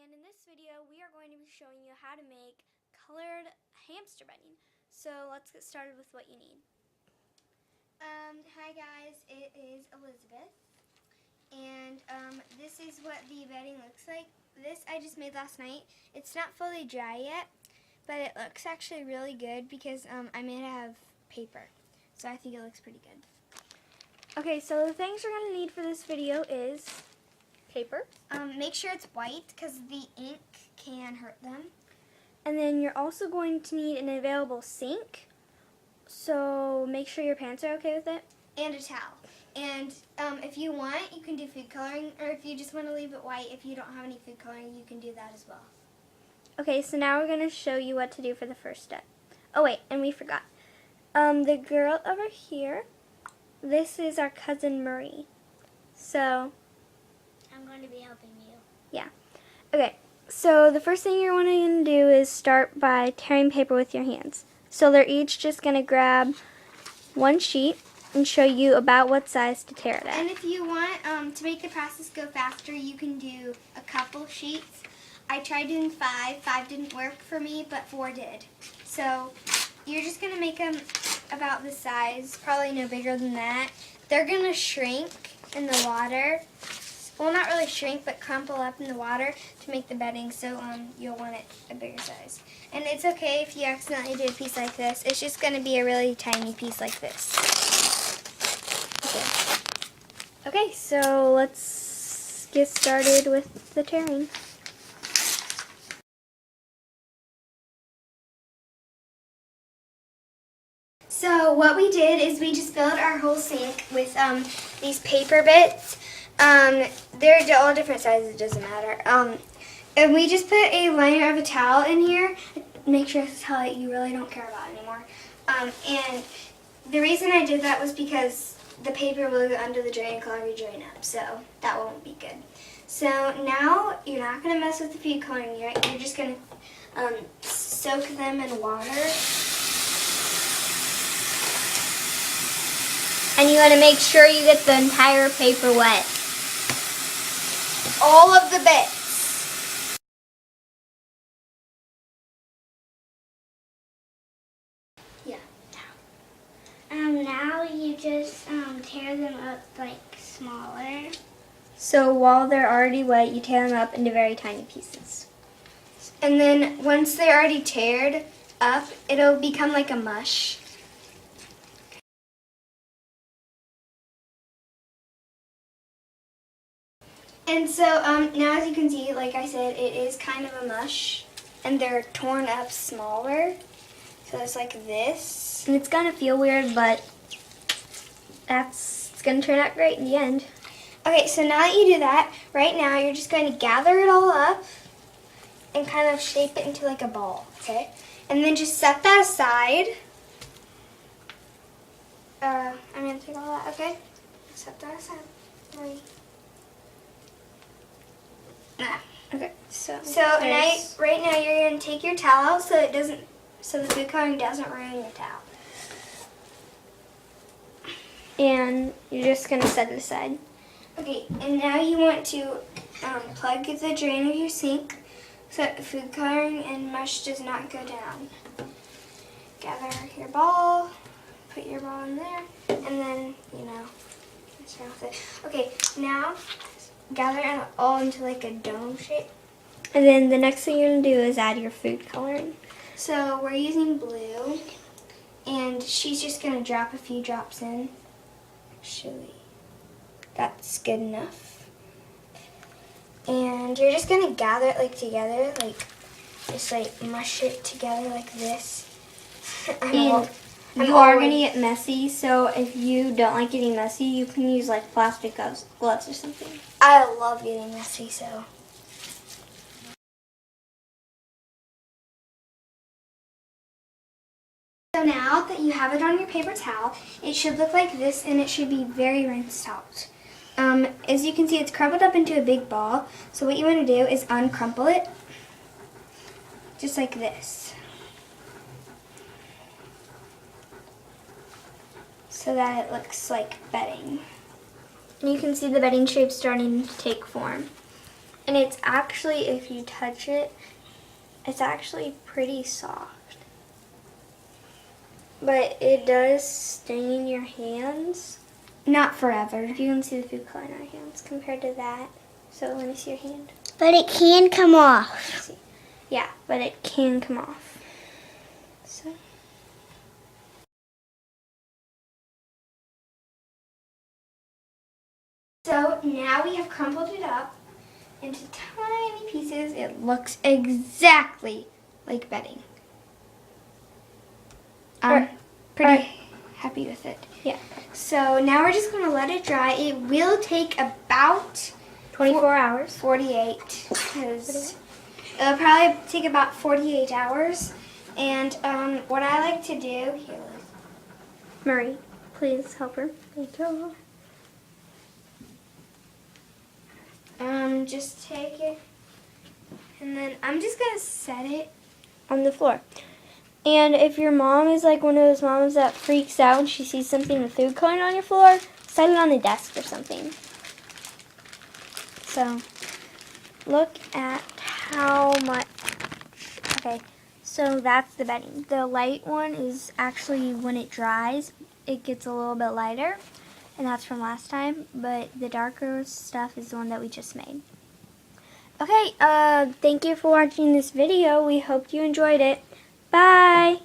and in this video we are going to be showing you how to make colored hamster bedding. So let's get started with what you need. Hi guys, it is Elizabeth, and this is what the bedding looks like. This I just made last night. It's not fully dry yet, but it looks actually really good because I made it out of paper, so I think it looks pretty good. Okay, so the things we're going to need for this video is paper. Make sure it's white because the ink can hurt them. And then you're also going to need an available sink. So make sure your pants are okay with it. And a towel. And if you want, you can do food coloring, or if you just want to leave it white, if you don't have any food coloring, you can do that as well. Okay, so now we're going to show you what to do for the first step. Oh wait, and we forgot. The girl over here, this is our cousin Marie. So I'm going to be helping you. yeah. Okay, so the first thing you're wanting to do is start by tearing paper with your hands. So they're each just going to grab one sheet and show you about what size to tear it at. And if you want to make the process go faster, you can do a couple sheets. I tried doing 5. 5 didn't work for me, but 4 did. So you're just going to make them about this size, probably no bigger than that. They're going to shrink in the water. Well, not really shrink, but crumple up in the water to make the bedding, so you'll want it a bigger size. And it's okay if you accidentally do a piece like this. It's just going to be a really tiny piece like this. Okay, so let's get started with the tearing. So what we did is we just filled our whole sink with these paper bits. They're all different sizes, it doesn't matter. And we just put a liner of a towel in here. Make sure it's a towel that you really don't care about anymore. And the reason I did that was because the paper will go under the drain and clog your drain up, so that won't be good. So now you're not going to mess with the food coloring yet. You're just going to soak them in water. And you want to make sure you get the entire paper wet. All of the bits. Yeah. Now you just tear them up like smaller. So while they're already wet, you tear them up into very tiny pieces. And then once they're already teared up, it'll become like a mush. And so now as you can see, like I said, it is kind of a mush, and they're torn up smaller. So it's like this. And it's going to feel weird, but it's going to turn out great in the end. Okay, so now that you do that, right now you're just going to gather it all up and kind of shape it into like a ball, okay? And then just set that aside. I'm going to take all that, okay? Set that aside. Okay, so right now you're going to take your towel out so the food coloring doesn't ruin your towel. And you're just going to set it aside. Okay, and now you want to plug the drain of your sink so that the food coloring and mush does not go down. Gather your ball, put your ball in there, and then, mess around with it. Okay, now gather it all into like a dome shape. And then the next thing you're going to do is add your food coloring. So we're using blue, and she's just going to drop a few drops in. Actually, that's good enough. And you're just going to gather it like together, like just like mush it together like this. And you are going to get messy, so if you don't like getting messy, you can use like plastic gloves or something. I love getting messy, so. So now that you have it on your paper towel, it should look like this, and it should be very rinsed out. As you can see, it's crumpled up into a big ball. So what you want to do is uncrumple it, just like this, so that it looks like bedding. And you can see the bedding shape starting to take form. And it's actually, if you touch it, it's actually pretty soft. But it does stain your hands. Not forever. You can see the food color in our hands compared to that. So let me see your hand. But it can come off. Let's see. Yeah, but it can come off. So. So now we have crumpled it up into tiny pieces. It looks exactly like bedding. I'm pretty happy with it. Yeah. So now we're just going to let it dry. It will take about 24 hours. 48. Because it'll probably take about 48 hours. And what I like to do here. Marie, please help her. Thank you. Just take it, and then I'm just gonna set it. On the floor. And if your mom is like one of those moms that freaks out when she sees something with food coloring on your floor, set it on the desk or something. So, look at how much. Okay, so that's the bedding. The light one is actually when it dries, it gets a little bit lighter. And that's from last time, but the darker stuff is the one that we just made. Okay, thank you for watching this video. We hope you enjoyed it. Bye!